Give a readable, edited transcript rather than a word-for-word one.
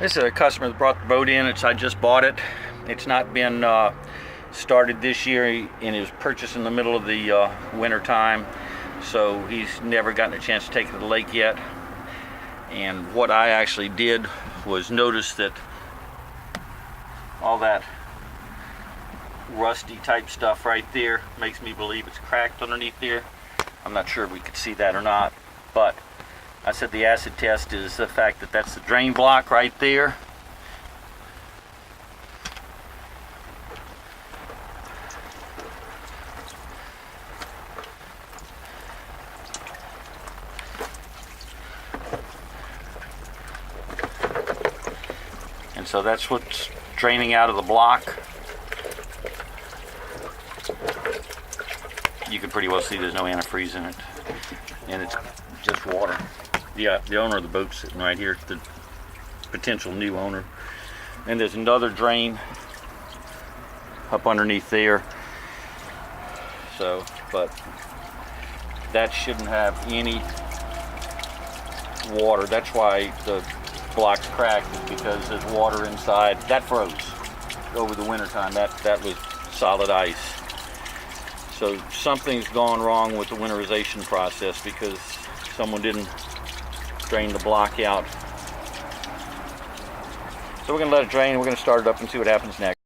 This is a customer that brought the boat in. I just bought it. It's not been started this year, and it was purchased in the middle of the winter time, so he's never gotten a chance to take it to the lake yet. And what I actually did was notice that all that rusty type stuff right there makes me believe it's cracked underneath there. I'm not sure if we could see that or not, but I said the acid test is the fact that that's the drain block right there. And so that's what's draining out of the block. You can pretty well see there's no antifreeze in it, and it's just water. Yeah, the owner of the boat's sitting right here, the potential new owner. And there's another drain up underneath there. So, but that shouldn't have any water. That's why the block's cracked, is because there's water inside. That froze over the winter time. That was solid ice. So something's gone wrong with the winterization process because someone didn't drain the block out. So we're going to let it drain. We're going to start it up and see what happens next.